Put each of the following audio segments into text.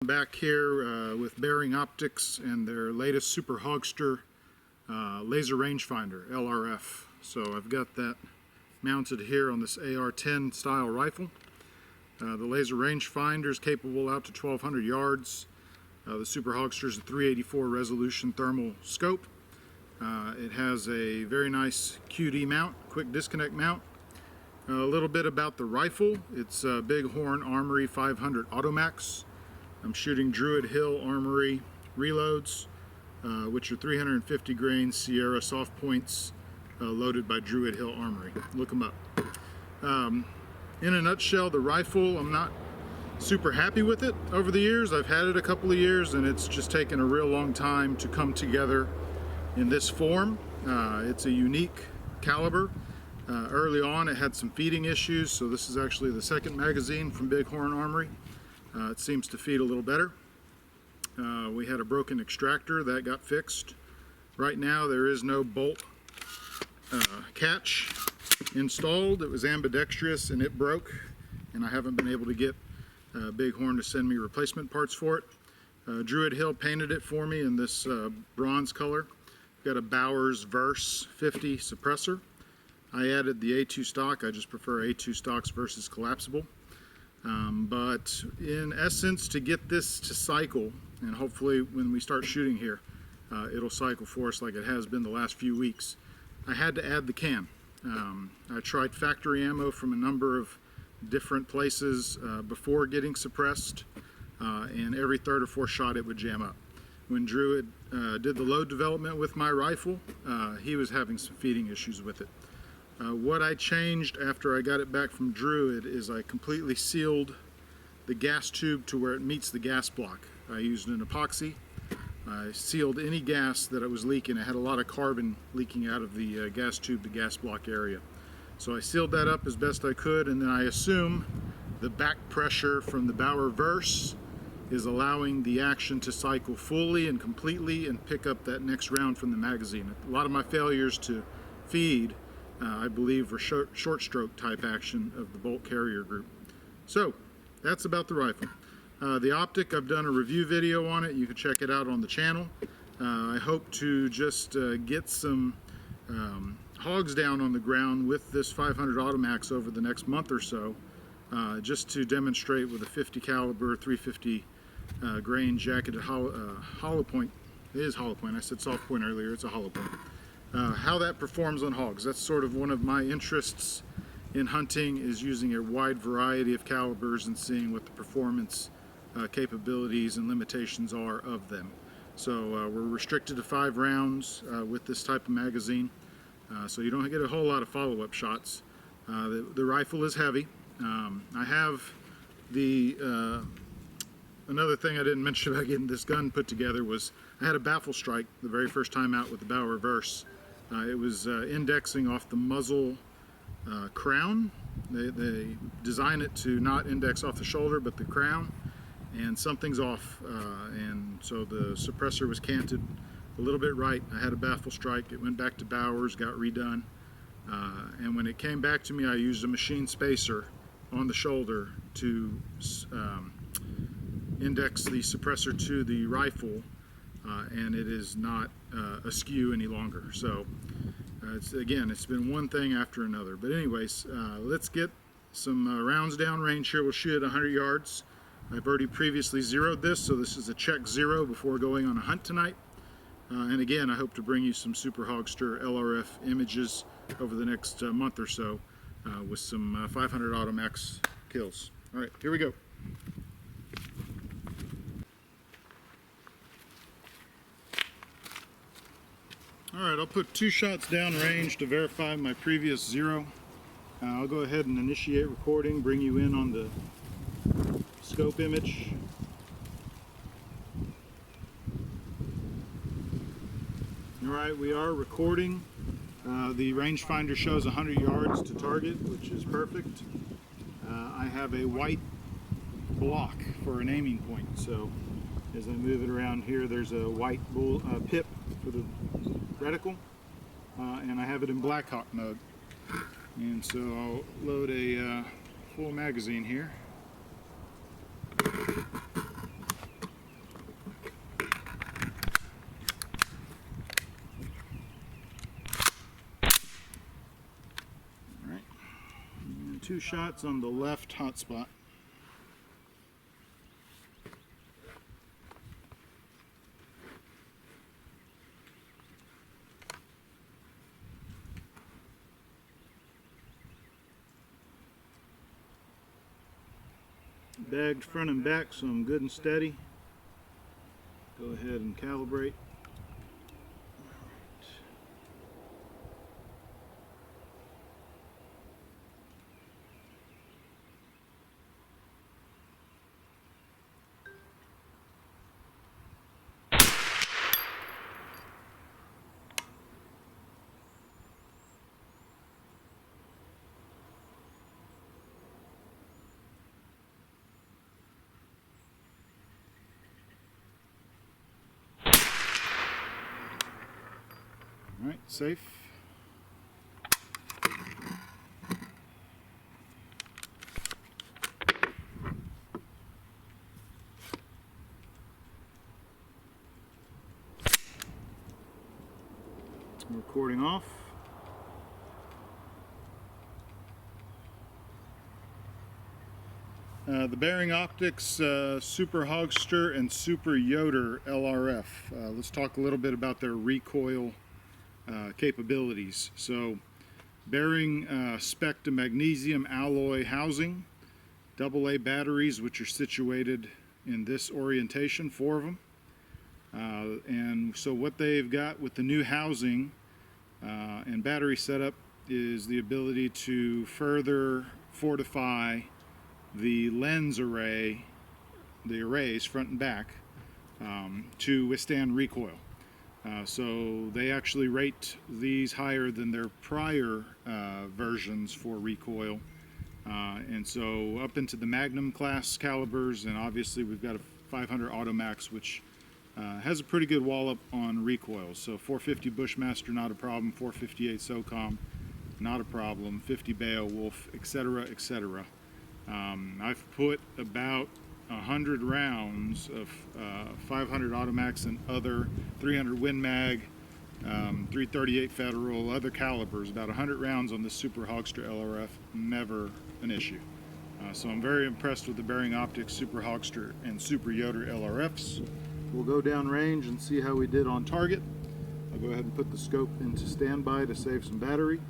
Back here with Bering Optics and their latest Super Hogster laser rangefinder, LRF. So I've got that mounted here on this AR-10 style rifle. The laser rangefinder is capable out to 1,200 yards. The Super Hogster is a 384 resolution thermal scope. It has a very nice QD mount, quick disconnect mount. A little bit about the rifle. It's a Big Horn Armory 500 Auto Max. I'm shooting Druid Hill Armory reloads, which are 350 grain Sierra soft points loaded by Druid Hill Armory. Look them up. In a nutshell, the rifle, I'm not super happy with it over the years. I've had it a couple of years and it's just taken a real long time to come together in this form. It's a unique caliber. Early on it had some feeding issues, so this is actually the second magazine from Big Horn Armory. It seems to feed a little better. We had a broken extractor that got fixed. Right now there is no bolt catch installed. It was ambidextrous and it broke, and I haven't been able to get Big Horn to send me replacement parts for it. Druid Hill painted it for me in this bronze color. Got a Bowers Verse 50 suppressor. I added the A2 stock. I just prefer A2 stocks versus collapsible. But in essence, to get this to cycle, and hopefully when we start shooting here, it'll cycle for us like it has been the last few weeks, I had to add the can. I tried factory ammo from a number of different places before getting suppressed, and every third or fourth shot it would jam up. When Druid did the load development with my rifle, he was having some feeding issues with it. What I changed after I got it back from Druid is I completely sealed the gas tube to where it meets the gas block. I used an epoxy. I sealed any gas that it was leaking. I had a lot of carbon leaking out of the gas tube to gas block area. So I sealed that up as best I could, and then I assume the back pressure from the Bowers Verse is allowing the action to cycle fully and completely and pick up that next round from the magazine. A lot of my failures to feed I believe, were short stroke type action of the bolt carrier group. So that's about the rifle. The optic, I've done a review video on it. You can check it out on the channel. I hope to just get some hogs down on the ground with this 500 Auto Max over the next month or so, just to demonstrate with a 50 caliber 350 grain jacketed hollow point. It is hollow point. I said soft point earlier. It's a hollow point. How that performs on hogs. That's sort of one of my interests in hunting, is using a wide variety of calibers and seeing what the performance capabilities and limitations are of them. So we're restricted to 5 rounds with this type of magazine, so you don't get a whole lot of follow-up shots. The rifle is heavy. I have the another thing I didn't mention about getting this gun put together was I had a baffle strike the very first time out with the Bowers Verse. It was indexing off the muzzle crown. They design it to not index off the shoulder but the crown, and something's off, and so the suppressor was canted a little bit right. I had a baffle strike. It went back to Bowers, got redone, and when it came back to me I used a machine spacer on the shoulder to index the suppressor to the rifle, and it is not askew any longer. So it's been one thing after another. But anyways, let's get some rounds down range here. We'll shoot at 100 yards. I've already previously zeroed this, so this is a check zero before going on a hunt tonight. And again, I hope to bring you some Super Hogster LRF images over the next month or so with some 500 Auto Max kills. All right, here we go. Alright, I'll put 2 shots down range to verify my previous zero. I'll go ahead and initiate recording, bring you in on the scope image. Alright, we are recording. The rangefinder shows 100 yards to target, which is perfect. I have a white block for an aiming point, so as I move it around here, there's a white pip for the reticle, and I have it in Black Hawk mode. And so I'll load a full magazine here. 2 shots on the left hotspot. Bagged front and back, so I'm good and steady. Go ahead and calibrate. All right, safe. Recording off. The Bering Optics Super Hogster and Super Yoder LRF. Let's talk a little bit about their recoil capabilities. So Bering spec'd a magnesium alloy housing, AA batteries which are situated in this orientation, 4 of them. And so what they've got with the new housing and battery setup is the ability to further fortify the lens array, the arrays front and back, to withstand recoil. So they actually rate these higher than their prior versions for recoil. And so up into the Magnum class calibers, and obviously we've got a 500 Auto Max, which has a pretty good wallop on recoil. So 450 Bushmaster, not a problem. 458 SOCOM, not a problem. 50 Beowulf, etc., etc. I've put about 100 rounds of 500 Auto Max and other 300 Win Mag, 338 Federal, other calibers, about 100 rounds on the Super Hogster LRF, never an issue. So I'm very impressed with the Bering Optics Super Hogster and Super Yoder LRFs. We'll go down range and see how we did on target. I'll go ahead and put the scope into standby to save some battery.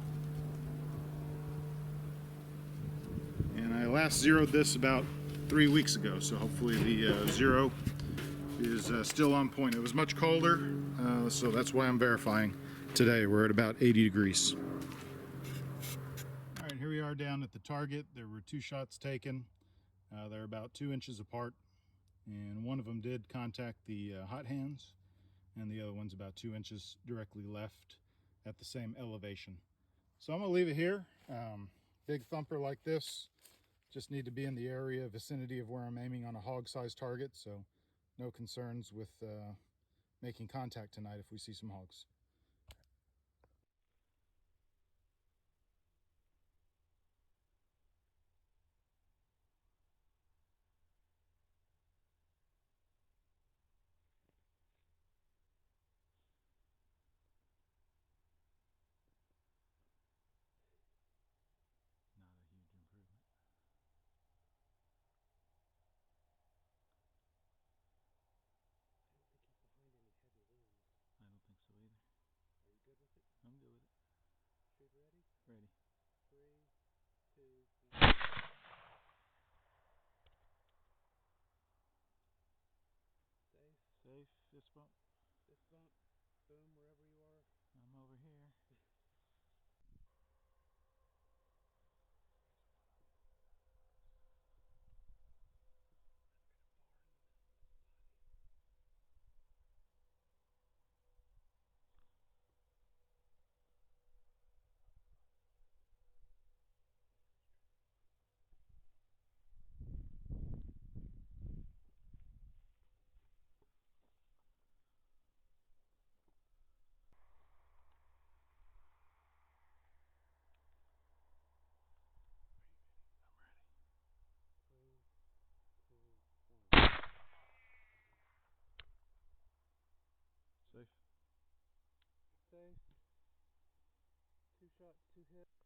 And I last zeroed this about 3 weeks ago, so hopefully the zero is still on point. It was much colder, so that's why I'm verifying today. We're at about 80 degrees. All right, here we are down at the target. There were 2 shots taken. They're about 2 inches apart, and one of them did contact the hot hands, and the other one's about 2 inches directly left at the same elevation. So I'm gonna leave it here. Big thumper like this, just need to be in the area vicinity of where I'm aiming on a hog-sized target, so no concerns with making contact tonight if we see some hogs. Not a huge improvement. I don't think so either. Are you good with it? I'm good with it. Shoot ready? Ready. 3, 2, 1. Safe. Safe. Fist bump. Fist bump. Boom, wherever you are. I'm over here. Safe. Safe. 2 shots, 2 hits.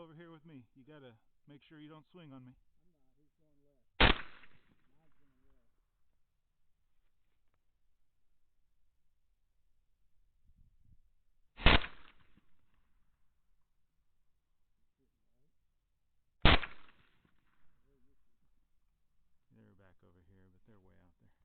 over here with me. You gotta make sure you don't swing on me. I'm not. He's going left. Mine's going left. They're back over here, but they're way out there.